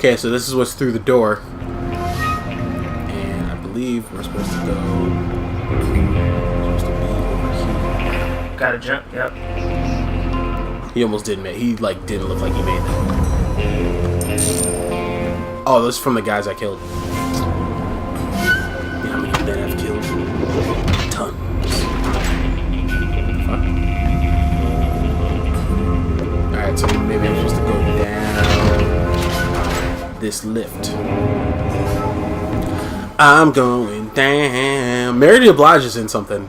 Okay, so this is what's through the door. And I believe we're supposed to go... Supposed to be over here. Gotta jump, yep. He almost did make... He, like, didn't look like he made it. Oh, this is from the guys I killed. You know how many men I've killed? Tons. Fuck. Alright, so maybe I'm supposed to go down this lift. I'm going down. Mary J. Blige is in something.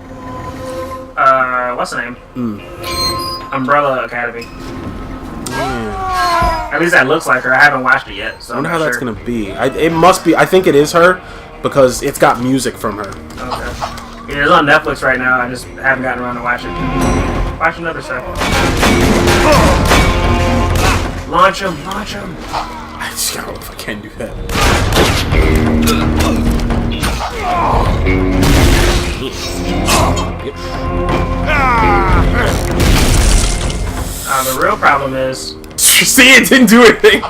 What's the name? Umbrella Academy. Yeah. At least that looks like her. I haven't watched it yet, so I wonder how that's gonna be. It must be. I think it is her because it's got music from her. Okay. Yeah, it's on Netflix right now. I just haven't gotten around to watch it. Watch another show. Launch him! Launch him! I just don't know if I can do that. The real problem is... See, it didn't do anything!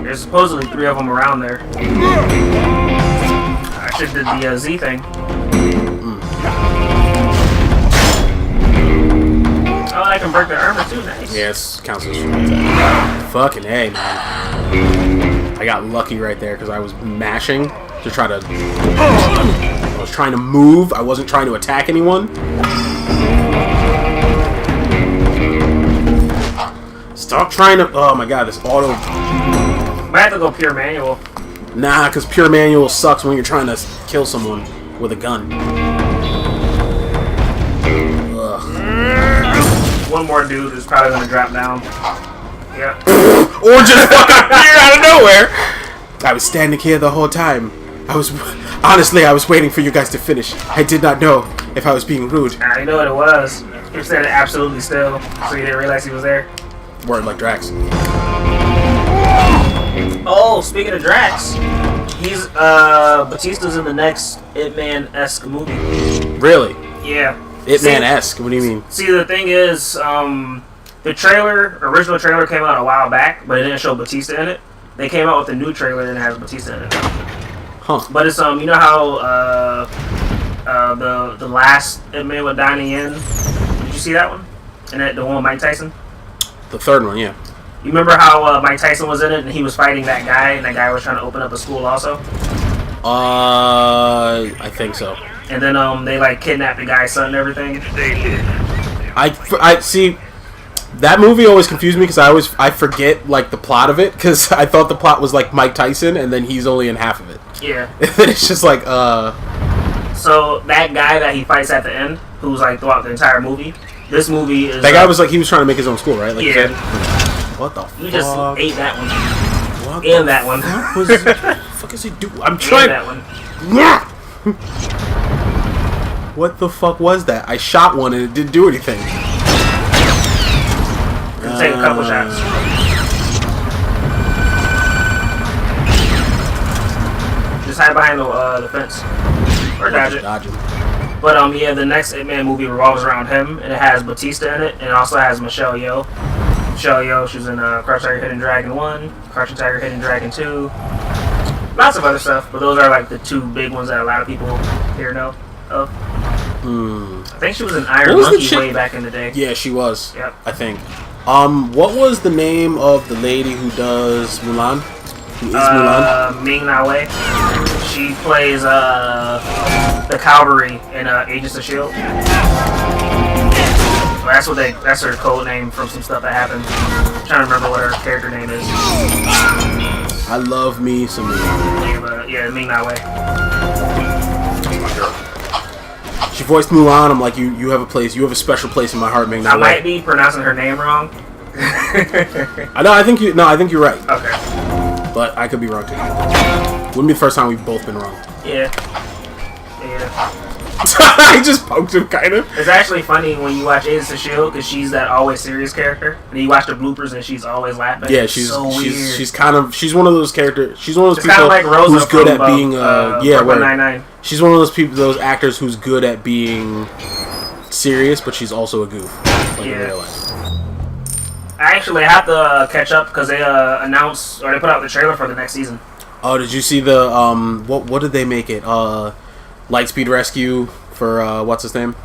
There's supposedly 3 of them around there. I should have did the Z thing. Oh, I can break their armor too, nice. Yes, counts as attack. Fucking A, man. I got lucky right there because I was mashing to try to... I was trying to move. I wasn't trying to attack anyone. Stop trying to... Oh my god, this auto... Might have to go pure manual. Nah, because pure manual sucks when you're trying to kill someone with a gun. Ugh. One more dude is probably going to drop down. Yep. Or just fucking appear out of nowhere! I was standing here the whole time. Honestly, I was waiting for you guys to finish. I did not know if I was being rude. You know what it was. He said absolutely still, so you didn't realize he was there. Word like Drax. Oh, speaking of Drax, he's Batista's in the next Ip Man-esque movie. Really? Yeah. Ip Man-esque? What do you mean? See, the thing is, the original trailer came out a while back, but it didn't show Batista in it. They came out with a new trailer and it has Batista in it. Huh. But it's you know how the last Ip Man with Donnie Yen? Did you see that one? And the one with Mike Tyson? The third one, yeah. You remember how Mike Tyson was in it and he was fighting that guy and that guy was trying to open up a school also? I think so. And then they like kidnapped the guy's son and everything. I see. That movie always confused me because I forget like the plot of it because I thought the plot was like Mike Tyson and then he's only in half of it. Yeah. It's just like So that guy that he fights at the end, who's like throughout the entire movie, this movie is... That guy was like, he was trying to make his own school, right? Like yeah. What the fuck? You just ate that one. What and that one. What the fuck is he doing? I'm trying... that one. What the fuck was that? I shot one and it didn't do anything. Take a couple shots. Just hide behind the fence. Or dodge it. But yeah, the next Ip Man movie revolves around him, and it has Batista in it, and it also has Michelle Yeoh. Michelle Yeoh, she was in Crouching Tiger, Hidden Dragon 1, Crouching Tiger, Hidden Dragon 2. Lots of other stuff, but those are like the 2 big ones that a lot of people here know of. I think she was in Iron Monkey way back in the day. Yeah, she was. Yep. I think. What was the name of the lady who does Mulan? Who is Mulan? Ming-Na Wen. She plays the cavalry in Agents of S.H.I.E.L.D. Well, that's her code name from some stuff that happened. I'm trying to remember what her character name is. I love me some Mulan. Yeah, Ming-Na Wen. She voiced Mulan. I'm like, you have a place. You have a special place in my heart, Ming-Na Wen. I might be pronouncing her name wrong. I think you're right. Okay. But I could be wrong too. Wouldn't be the first time we've both been wrong. Yeah. I just poked him, kind of. It's actually funny when you watch Agents of S.H.I.E.L.D. because she's that always serious character, and you watch the bloopers and she's always laughing. Yeah, she's one of those characters. She's one of those people like Rosa who's good from, at being she's one of those people, those actors who's good at being serious, but she's also a goof. Like in real life. I actually have to catch up because they announced or they put out the trailer for the next season. Oh, did you see the what did they make it? Lightspeed Rescue for what's his name?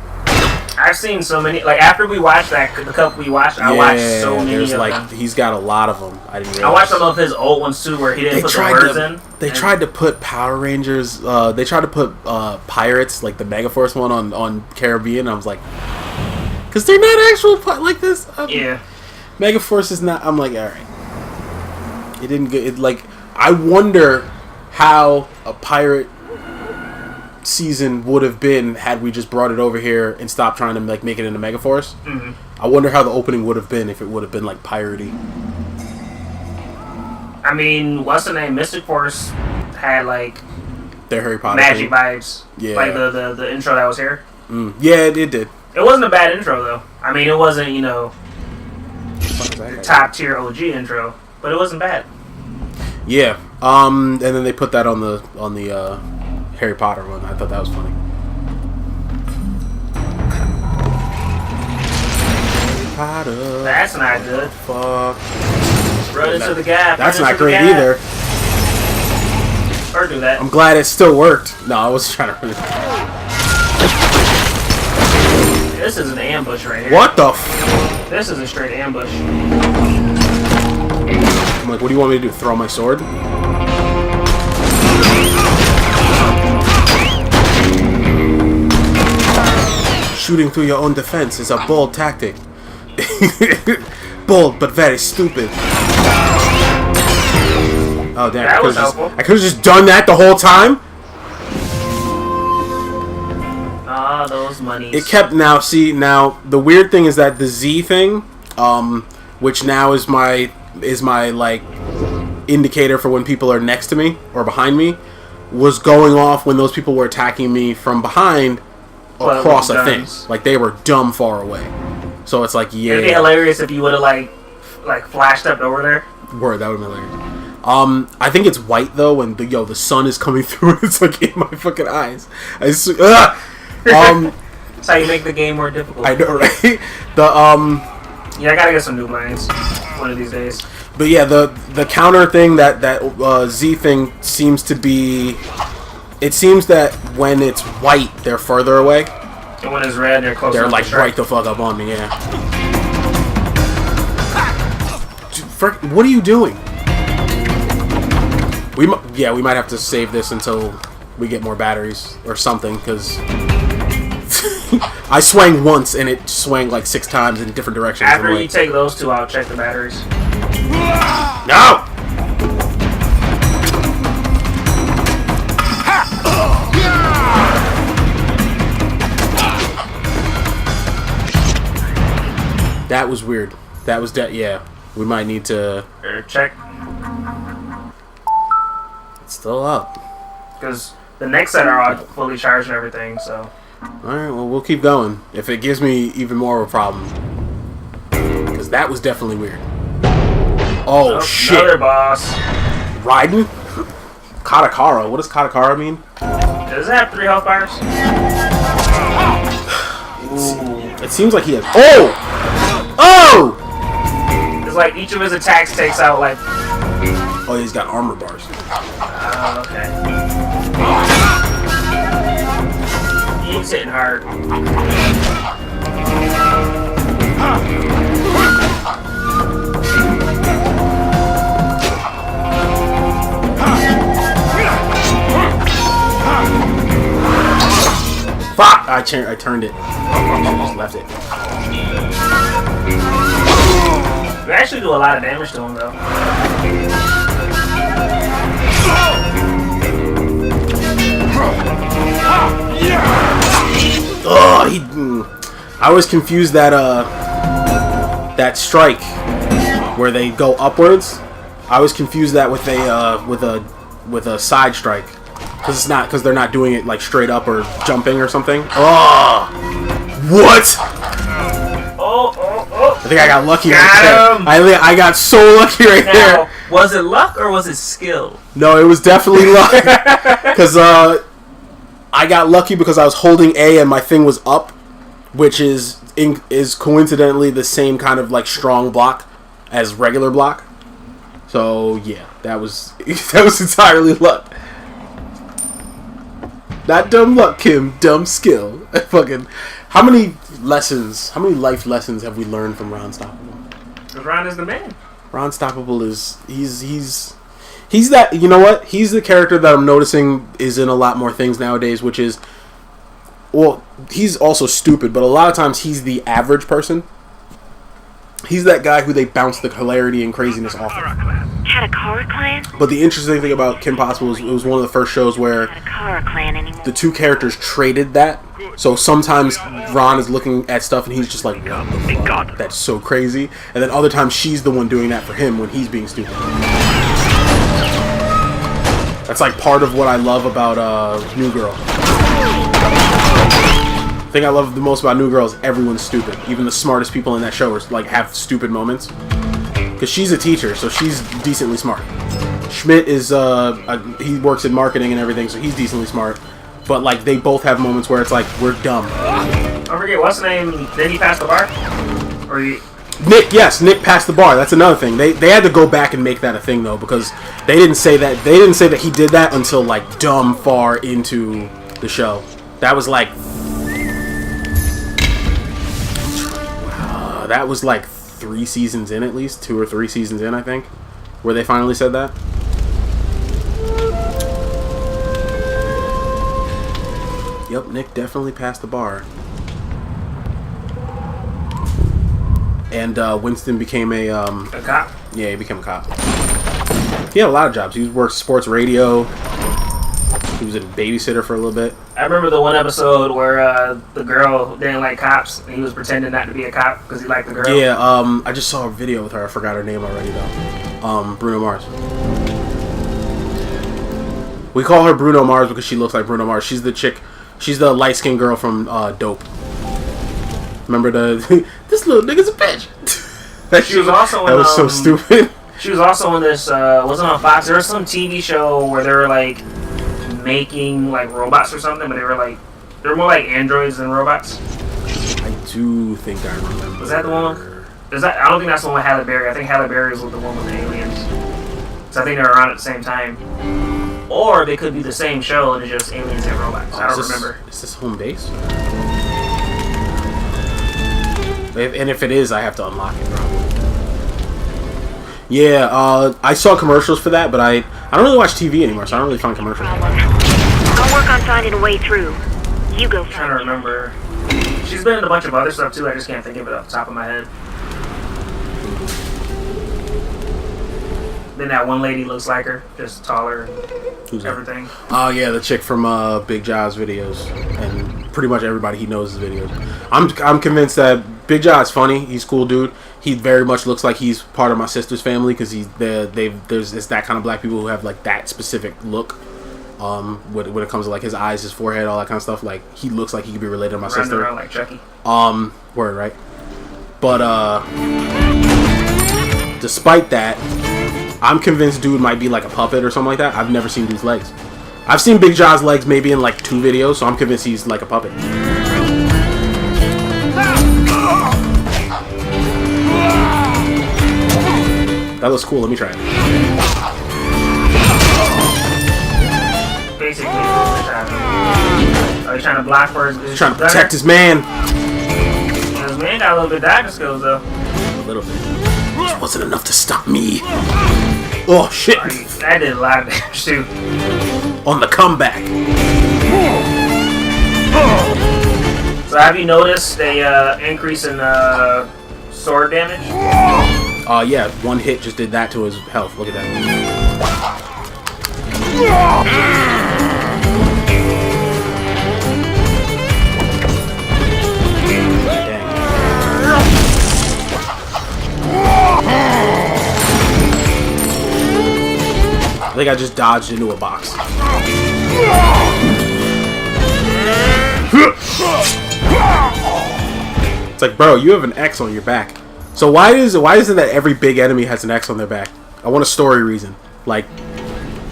I've seen so many. Like after we watched the couple we watched, I watched so many of them. He's got a lot of them. I didn't realize. I watched some of his old ones too, where he didn't put the words in. They tried to put Power Rangers. They tried to put Pirates, like the Megaforce one, on Caribbean. I was like, because they're not actual like this. Yeah. Megaforce is not. I'm like, all right. It didn't get it. Like, I wonder how a pirate season would have been had we just brought it over here and stopped trying to like make it into Megaforce. Mm-hmm. I wonder how the opening would have been if it would have been like piratey. I mean, what's the name? Mystic Force had like their Harry Potter magic vibes. Yeah, like the intro that was here. Yeah, it did. It wasn't a bad intro though. I mean, it wasn't the top tier OG intro, but it wasn't bad. Yeah. And then they put that on the Harry Potter one. I thought that was funny. Harry Potter. That's not good. Fuck. Run into the gap. That's not great either. Or do that. I'm glad it still worked. No, I was trying to. This is an ambush right here. What the? This is a straight ambush. I'm like, what do you want me to do? Throw my sword? Shooting through your own defense is a bold tactic. Bold, but very stupid. Oh, damn. That was helpful. I could have just done that the whole time. Ah, those monies. It kept now. The weird thing is that the Z thing, which now is my like indicator for when people are next to me or behind me, was going off when those people were attacking me from behind across a thing. Like they were dumb far away. So it's like, yeah. It'd be hilarious if you would have like flashed up over there. Word, that would have been hilarious. I think it's white though when the sun is coming through. It's like in my fucking eyes. That's how you make the game more difficult. I know, right? Yeah, I gotta get some new blinds one of these days. But yeah, the counter thing that Z thing seems to be. It seems that when it's white, they're further away. And when it's red, they're closer. They're like right the fuck up on me, yeah. Dude, what are you doing? We might have to save this until we get more batteries or something, because I swang once and it swang like 6 times in different directions. After you take those 2 out, check the batteries. No! That was weird. That was yeah. We might need to check. It's still up. Because the next set are all fully charged and everything, so. Alright, well, we'll keep going. If it gives me even more of a problem. Because that was definitely weird. Oh, shit. Another boss. Raiden? Katakara. What does Katakara mean? Does it have 3 health bars? It seems like he has. Oh! Oh! It's like each of his attacks takes out like. Oh, he's got armor bars. Okay. He's hitting hard. Fuck! I turned it. I just left it. You actually do a lot of damage to him, though. I was confused that that strike where they go upwards. I was confused that with a side strike, because they're not doing it like straight up or jumping or something. Oh, what? Oh! I think I got lucky right there. I got so lucky right there. Was it luck or was it skill? No, it was definitely luck. Because I got lucky because I was holding A and my thing was up, which is coincidentally the same kind of like strong block as regular block. So yeah, that was entirely luck. Not dumb luck, Kim. Dumb skill. Fucking. How many life lessons have we learned from Ron Stoppable? Because Ron is the man. Ron Stoppable is he's that, you know what? He's the character that I'm noticing is in a lot more things nowadays, which is, well, he's also stupid, but a lot of times he's the average person. He's that guy who they bounce the hilarity and craziness off of. Had a car clan? But the interesting thing about Kim Possible is it was one of the first shows where the two characters traded that. So sometimes Ron is looking at stuff and he's just like, what the fuck? That's so crazy. And then other times she's the one doing that for him when he's being stupid. That's like part of what I love about New Girl. The thing I love the most about New Girl is everyone's stupid. Even the smartest people in that show are like have stupid moments. Because she's a teacher, so she's decently smart. Schmidt is he works in marketing and everything, so he's decently smart. But like they both have moments where it's like we're dumb. I forget what's the name. Did he pass the bar? Or he? Nick, yes, Nick passed the bar. That's another thing. They had to go back and make that a thing though, because they didn't say that he did that until like dumb far into the show. That was like that was like 3 seasons in, at least 2 or 3 seasons in, I think, where they finally said that. Yep, Nick definitely passed the bar. And Winston became a cop? Yeah, he became a cop. He had a lot of jobs. He worked sports radio. He was a babysitter for a little bit. I remember the one episode where the girl didn't like cops, and he was pretending not to be a cop because he liked the girl. Yeah, I just saw a video with her. I forgot her name already, though. Bruno Mars. We call her Bruno Mars because she looks like Bruno Mars. She's the chick. She's the light-skinned girl from Dope. Remember this little nigga's a bitch. She was also that was so stupid. She was also in this, wasn't on Fox, there was some TV show where they were like making like robots or something, but they were more like androids than robots. I do think I remember. Was that the one? I don't think that's the one with Halle Berry. I think Halle Berry was the one with the aliens. So I think they were around at the same time. Or they could be the same show and it's just aliens and robots. I don't remember. Is this home base? And if it is, I have to unlock it, probably. Yeah, I saw commercials for that, but I don't really watch TV anymore, so I don't really find commercials. I'll work on finding a way through. You go. I'm trying to remember. She's been in a bunch of other stuff too. I just can't think of it off the top of my head. Then that one lady looks like her, just taller. Who's everything. Oh yeah, the chick from Big Jaw's videos, and pretty much everybody he knows his videos. I'm convinced that Big Jaw's funny. He's a cool dude. He very much looks like he's part of my sister's family because it's that kind of black people who have like that specific look. When it comes to like his eyes, his forehead, all that kind of stuff, like he looks like he could be related to my sister. Around like Chucky. Word, right? But despite that, I'm convinced dude might be like a puppet or something like that. I've never seen dude's legs. I've seen Big Jaw's legs maybe in like 2 videos, so I'm convinced he's like a puppet. That looks cool. Let me try it. Basically, he's trying to block for his trying to protect his man. His man got a little bit of dagger skills though. A little bit. It wasn't enough to stop me. Oh shit! That did a lot of damage too. On the comeback. So have you noticed the increase in sword damage? Yeah, 1 hit just did that to his health. Look at that. I think I just dodged into a box. It's like, bro, you have an X on your back. So why is it that every big enemy has an X on their back? I want a story reason. Like,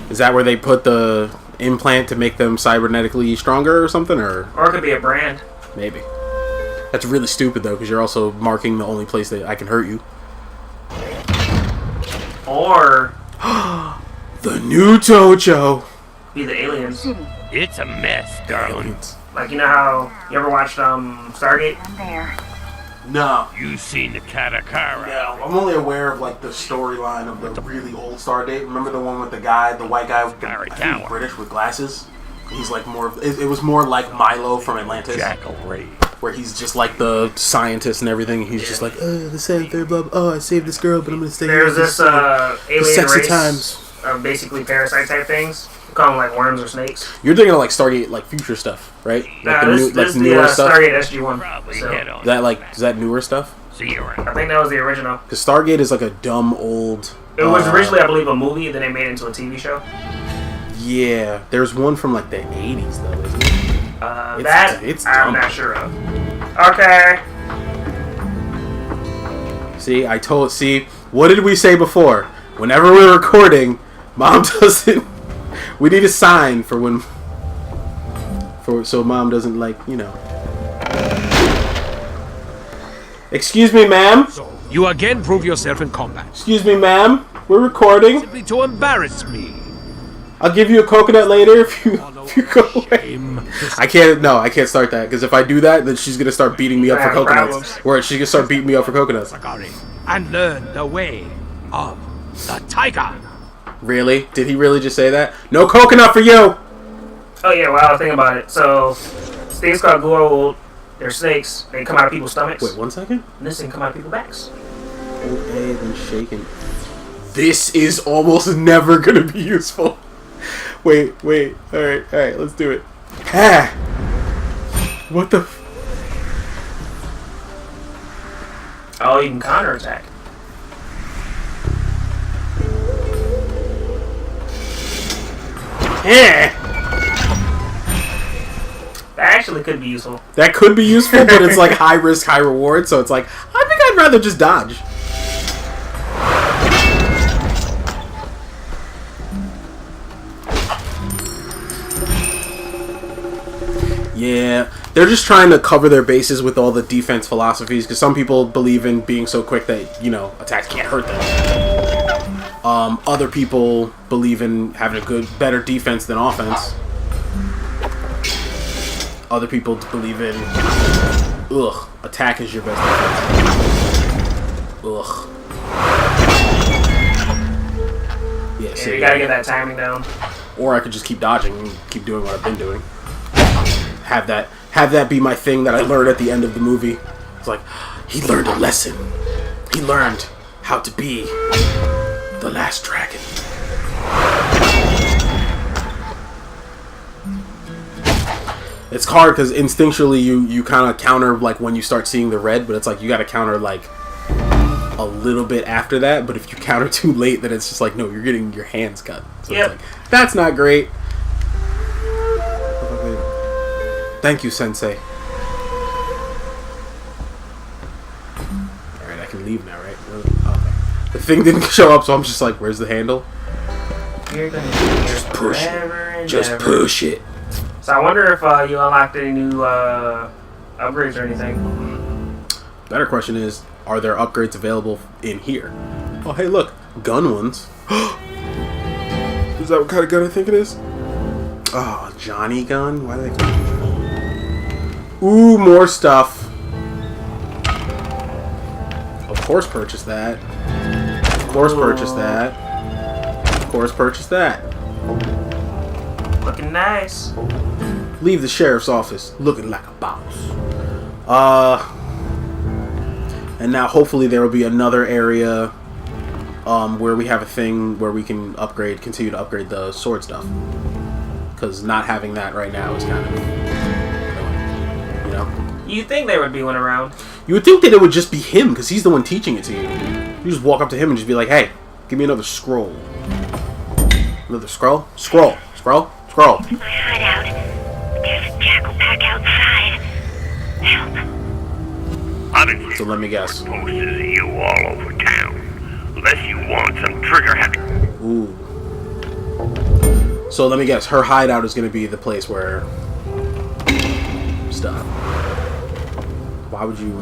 is that where they put the implant to make them cybernetically stronger or something? Or it could be a brand. Maybe. That's really stupid, though, because you're also marking the only place that I can hurt you. Or... the new Tojo! Be the aliens. It's a mess, darling. Like, you know how... You ever watched, Stargate? I'm there. No. You seen the Katakara? No, I'm only aware of, like, the storyline of the really old Stardate. Remember the one with the guy, the white guy, with the, I think British with glasses? He's like more... It was more like Milo from Atlantis. Jackal Ray. Where he's just like the scientist and everything. He's just like, the same third blah, blah. Oh, I saved this girl, but I'm gonna stay here. There's this alien sexy race times. Of basically parasite type things. We call them like worms or snakes. You're thinking of like Stargate, like future stuff, right? Like this is the newer stuff. Stargate SG-1. So. Is that newer stuff? See you around. I think that was the original. Because Stargate is like a dumb old. It was originally, I believe, a movie. Then they made it into a TV show. Yeah, there's one from like the 80s though, isn't it? It's I'm not sure of. Okay. See, what did we say before? Whenever we're recording, Mom doesn't... We need a sign for when... So Mom doesn't, like, you know... Excuse me, ma'am? So, you again prove yourself in combat. Excuse me, ma'am? We're recording. Simply to embarrass me. I'll give you a coconut later if you go away. I can't start that, because if I do that, then she's going to start beating me up for coconuts. Or she's going to start beating me up for coconuts. And learn the way of the tiger. Really? Did he really just say that? No coconut for you! Oh yeah, well, I was thinking about it. So, things called gold, they're snakes. They come out of people's stomachs. Wait, 1 second? And this thing come out of people's backs. Okay, then shaking. This is almost never going to be useful. Wait. Alright, let's do it. Ah! What the... Oh, you can counterattack. Eh! That actually could be useful. That could be useful, but it's like high risk, high reward, so it's like, I think I'd rather just dodge. Yeah, they're just trying to cover their bases with all the defense philosophies, because some people believe in being so quick that, you know, attacks can't hurt them. Other people believe in having a better defense than offense. Other people believe in, attack is your best defense. Yeah, so you gotta get that timing down. Or I could just keep dodging and keep doing what I've been doing. Have that be my thing that I learned at the end of the movie. It's like, he learned a lesson. He learned how to be the last dragon. It's hard because instinctually you kind of counter like when you start seeing the red, but it's like you got to counter like a little bit after that. But if you counter too late, then it's just like, no, you're getting your hands cut. So it's like, that's not great. Thank you, Sensei. Alright, I can leave now, right? Okay. The thing didn't show up, so I'm just like, where's the handle? You're gonna just push it. Just push it. So I wonder if you unlocked any new upgrades or anything. Better question is, are there upgrades available in here? Oh, hey, look. Gun ones. Is that what kind of gun I think it is? Oh, Johnny gun? Why do they call it? Ooh, more stuff. Of course purchase that. Of course purchase that. Of course purchase that. Looking nice. Leave the sheriff's office looking like a boss. And now hopefully there will be another area where we have a thing where we can continue to upgrade the sword stuff. Because not having that right now is kind of... You think there would be one around? You would think that it would just be him, because he's the one teaching it to you. You just walk up to him and just be like, hey, give me another scroll. Another scroll? Scroll. Bro. My hideout. There's a jackal pack outside. Help. Honestly, So let me guess. posters of you all over town. Unless you want some trigger happy. Ooh. So let me guess. Her hideout is going to be the place where... Stuff. Why would you...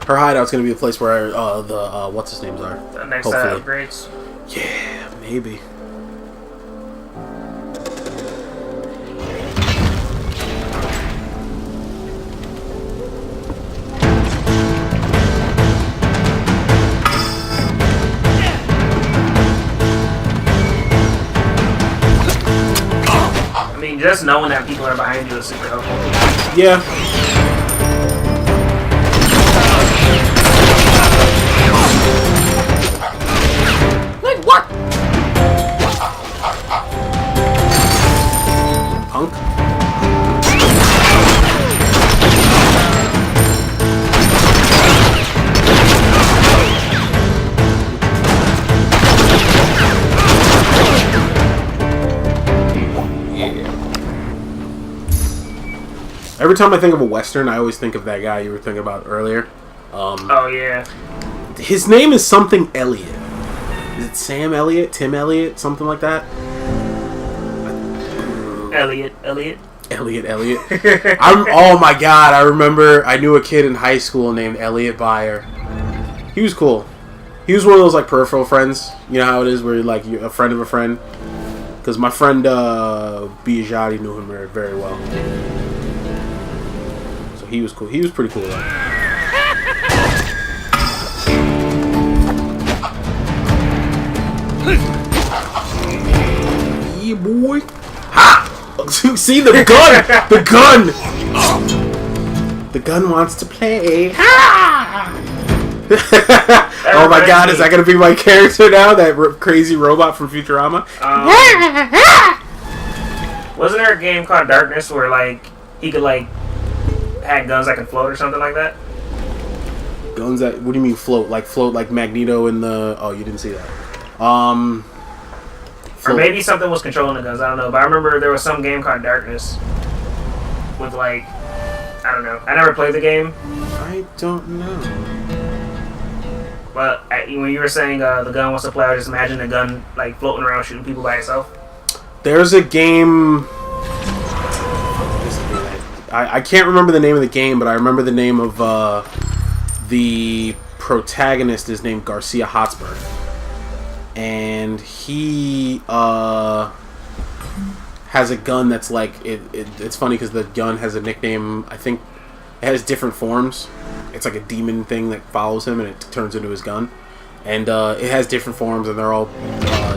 Her hideout's going to be the place where the what's his names are. The next Hopefully. upgrades. Yeah, maybe. I mean, just knowing that people are behind you is super helpful. Yeah. Like what? Punk? Every time I think of a Western, I always think of that guy you were thinking about earlier. Oh, yeah. His name is something Elliott. Is it Sam Elliott? Tim Elliott? Something like that? Elliot. Elliott. Oh my god, I remember I knew a kid in high school named Elliott Byer. He was cool. He was one of those like peripheral friends. You know how it is where you're like a friend of a friend? Because my friend Biagiotti knew him very, very well. So he was cool. He was pretty cool though. Yeah, boy. Ha! See the gun! The gun! The gun wants to play. Ha! Oh my god, is that gonna be my character now? That crazy robot from Futurama? Wasn't there a game called Darkness where, like, he could, like, had guns that could float or something like that? Guns that... What do you mean float? Like float like Magneto in the... Oh, you didn't see that. Float. Or maybe something was controlling the guns, I don't know. But I remember there was some game called Darkness with, like... I don't know. I never played the game. I don't know. But when you were saying the gun wants to play, I just imagine the gun, like, floating around shooting people by itself. There's a game... I can't remember the name of the game, but I remember the name of the protagonist is named Garcia Hotspur. And he has a gun that's like... It's funny because the gun has a nickname, I think... It has different forms. It's like a demon thing that follows him and it turns into his gun. And it has different forms and they're all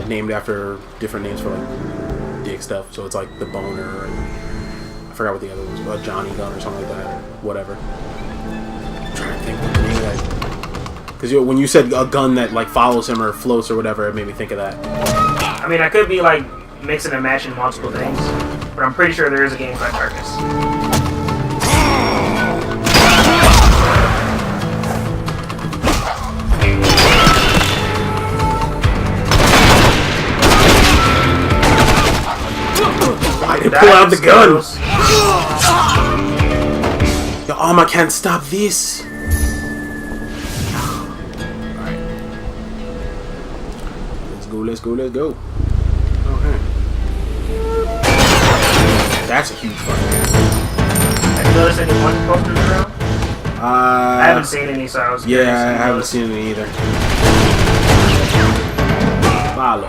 named after different names for like dick stuff. So it's like the Boner and I forgot what the other was, Johnny Gun or something like that, or whatever. I'm trying to think of the name of that. Because when you said a gun that like follows him or floats or whatever, it made me think of that. I mean, I could be like mixing and matching multiple things, but I'm pretty sure there is a game called Darkness. Pull out the gun! Your armor can't stop this! Alright. Let's go. Okay. That's a huge fucking ass. Have you noticed any one posters around? I haven't seen any, so I was curious. Yeah, I haven't seen any either. Follow.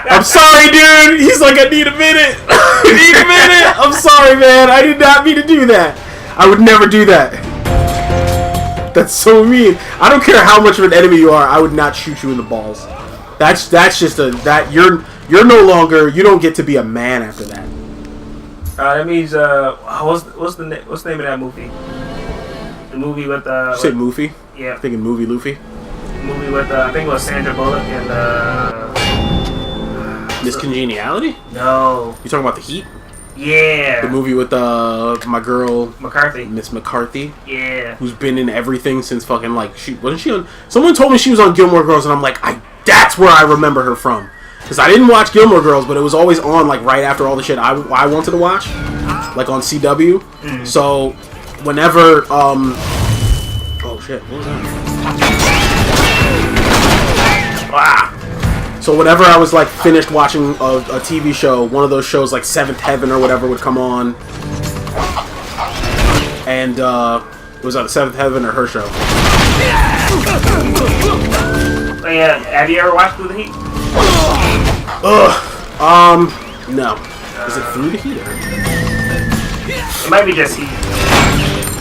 I'm sorry, dude. He's like, I need a minute. I'm sorry, man. I did not mean to do that. I would never do that. That's so mean. I don't care how much of an enemy you are. I would not shoot you in the balls. That's just you're no longer. You don't get to be a man after that. That means what's the name of that movie? The movie with You say Moofy? Yeah. I'm thinking movie Luffy. Movie with I think it was Sandra Bullock and Miss Congeniality? No. You talking about The Heat? Yeah. The movie with my girl McCarthy. Miss McCarthy. Yeah. Who's been in everything since fucking like wasn't she on? Someone told me she was on Gilmore Girls, and I'm like, that's where I remember her from. Because I didn't watch Gilmore Girls, but it was always on like right after all the shit I wanted to watch, like on CW. So whenever oh shit, what was that? So whenever I was like finished watching a TV show, one of those shows like Seventh Heaven or whatever would come on, and it was either Seventh Heaven or her show. Oh, yeah, have you ever watched Through the Heat? No. Is it Through the Heat? Or? It might be just Heat.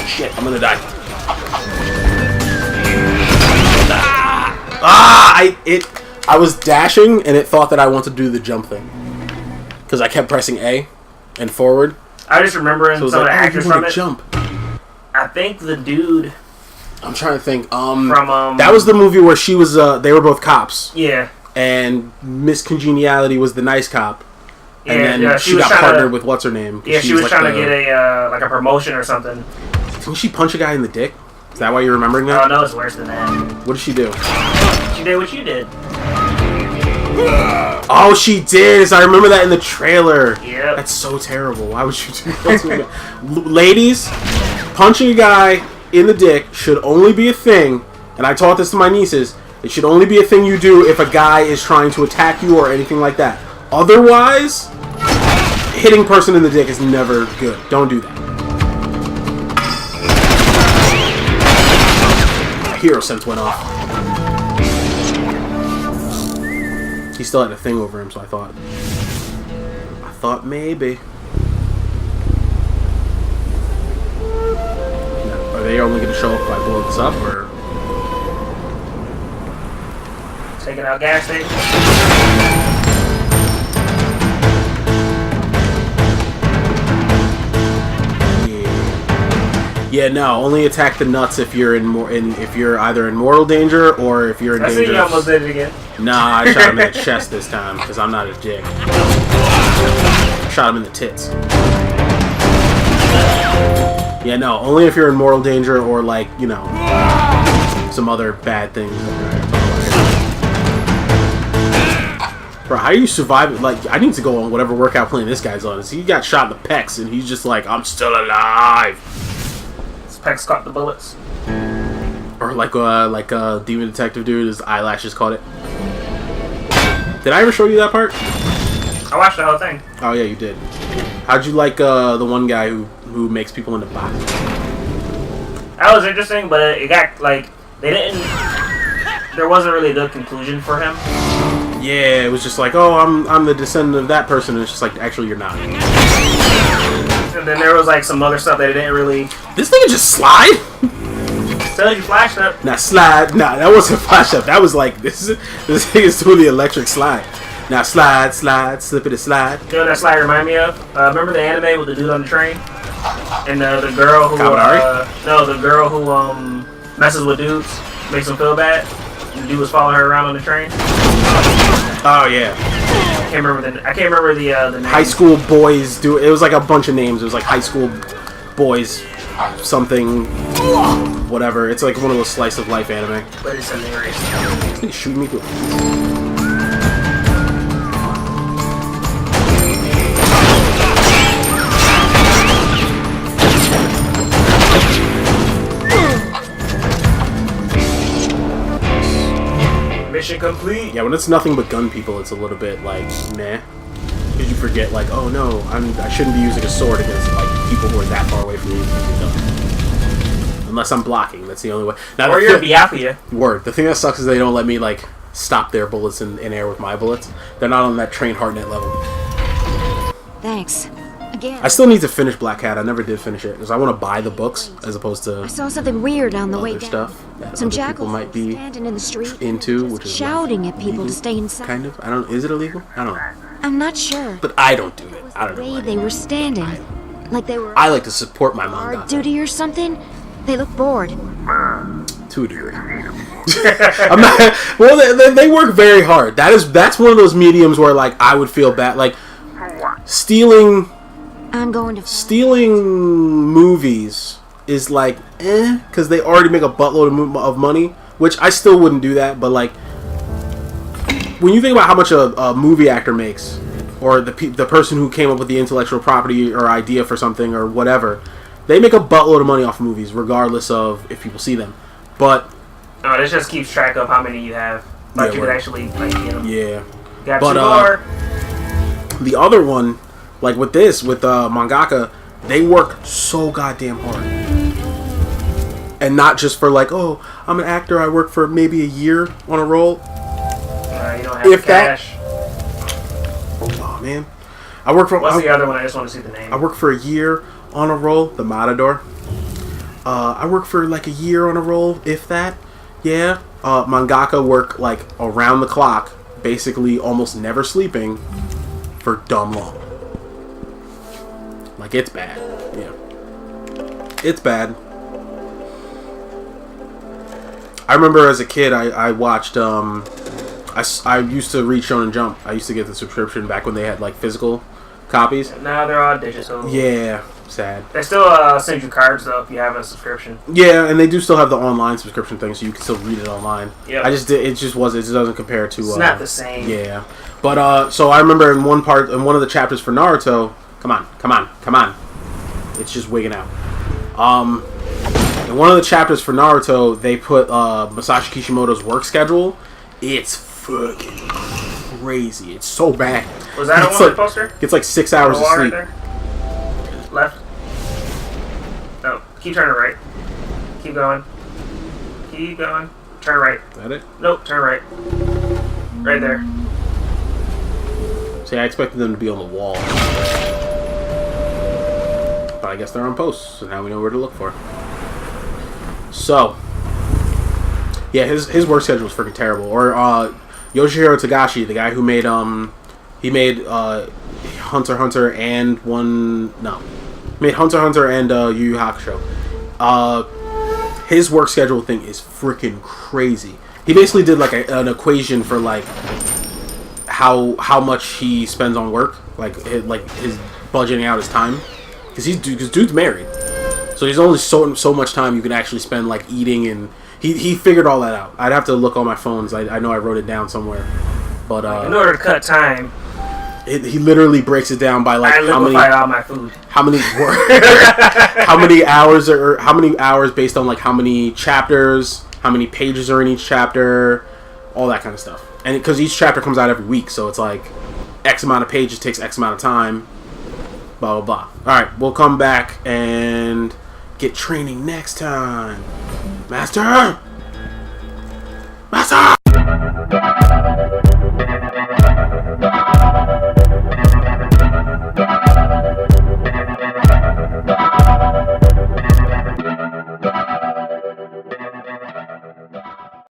Shit, I'm gonna die. I was dashing and it thought that I wanted to do the jump thing because I kept pressing A and forward. I just remember some of the actors from it. Jump. I think the dude. I'm trying to think. From that was the movie where she was. They were both cops. Yeah. And Miss Congeniality was the nice cop. Yeah, and then she got partnered with what's her name? Yeah, she was like trying to get a promotion or something. Didn't she punch a guy in the dick? Is that why you're remembering that? Oh no, it's worse than that. What did she do? She did what you did. Oh, she did. I remember that in the trailer. Yeah. That's so terrible. Why would you do that? Ladies, punching a guy in the dick should only be a thing, and I taught this to my nieces, it should only be a thing you do if a guy is trying to attack you or anything like that. Otherwise, hitting person in the dick is never good. Don't do that. Hero sense went off. He still had a thing over him, so I thought maybe. Are they only going to show up if I blow this up, or? Taking out gas station. Yeah, no. Only attack the nuts if you're if you're either in mortal danger or if you're in danger. I see you almost did it again. Nah, I shot him in the chest this time because I'm not a dick. Shot him in the tits. Yeah, no. Only if you're in mortal danger or like some other bad things. Bro, how are you surviving? Like, I need to go on whatever workout plan this guy's on. He got shot in the pecs and he's just like, I'm still alive. Pecs caught the bullets. Or like Demon Detective dude, his eyelashes caught it. Did I ever show you that part? I watched the whole thing. Oh yeah, you did. How'd you like the one guy who makes people into boxes? That was interesting, but it got like there wasn't really a good conclusion for him. Yeah, it was just like, oh, I'm the descendant of that person, and it's just like, actually, you're not. And then there was like some other stuff that it didn't really. This thing just slide. So you flashed up. Nah, slide. Nah, that wasn't flash up. That was like this thing is doing the electric slide. Now slide, slippity slide. You know what that slide remind me of? Remember the anime with the dude on the train? And the girl who the girl who messes with dudes, makes them feel bad. And the dude was following her around on the train. Oh yeah. I can't remember the name. High School Boys do. It was like a bunch of names. It was like High School Boys something whatever. It's like one of those slice of life anime. But it's hilarious. He's shooting me through. Mission complete. Yeah, when it's nothing but gun people, it's a little bit like meh. Because you forget, like, oh no, I shouldn't be using a sword against like people who are that far away from me. Unless I'm blocking, that's the only way. Now, or you're Biafia. Word. The thing that sucks is they don't let me like stop their bullets in air with my bullets. They're not on that trained hardnet level. Thanks. Again. I still need to finish Black Cat. I never did finish it because I want to buy the books as opposed to. I saw something weird on the way down. Stuff that Some other people jackals might be standing in the street into, just which is shouting at people illegal, to stay inside. Kind of. I don't. Is it illegal? I don't know. I'm not sure. But I don't do it. I don't The know. way they were standing, like they were I like to support my guard manga duty or something. They look bored. to a degree. I'm not. Well, they work very hard. That's one of those mediums where like I would feel bad. Like stealing movies is like because they already make a buttload of money, which I still wouldn't do that. But like when you think about how much a movie actor makes, or the person who came up with the intellectual property or idea for something or whatever, they make a buttload of money off movies, regardless of if people see them. But this just keeps track of how many you have. Like you could actually like get them. Yeah. Got but 2 more. The other one, like with mangaka, they work so goddamn hard. And not just for like, oh, I'm an actor, I work for maybe a year on a role. You don't have the cash. Oh man. What's the other one? I just want to see the name. I work for a year on a role, the Matador. I work for like a year on a role, if that. Yeah. Mangaka work like around the clock, basically almost never sleeping, for dumb long. Like, it's bad. Yeah. It's bad. I remember as a kid, I watched, I used to read Shonen Jump. I used to get the subscription back when they had, like, physical copies. Now they're all digital. Yeah, sad. They still send you cards, though, if you have a subscription. Yeah, and they do still have the online subscription thing, so you can still read it online. Yeah. It just doesn't compare to... It's not the same. Yeah. But, so I remember in one of the chapters for Naruto... Come on. It's just wigging out. In one of the chapters for Naruto, they put Masashi Kishimoto's work schedule. It's fucking crazy. It's so bad. Was that it's on like, the poster? It's like 6 hours of sleep. Right there? Left. No, keep turning right. Keep going. Turn right. Is that it? Nope, turn right. Right there. See, I expected them to be on the wall. But I guess they're on posts, so now we know where to look for. So, yeah, his work schedule was freaking terrible. Or Yoshihiro Togashi, the guy who made he made Hunter x Hunter and made Hunter x Hunter and Yu Yu Hakusho. His work schedule thing is freaking crazy. He basically did like an equation for like how much he spends on work, like his budgeting out his time, because dude's married. So there's only so much time you can actually spend like eating, and he figured all that out. I'd have to look on my phones. I know I wrote it down somewhere, but in order to cut time, he literally breaks it down by like I liquefy all my food. How many how many hours based on like how many chapters, how many pages are in each chapter, all that kind of stuff. And because each chapter comes out every week, so it's like X amount of pages takes X amount of time. Blah blah blah. All right, we'll come back and get training next time. Master!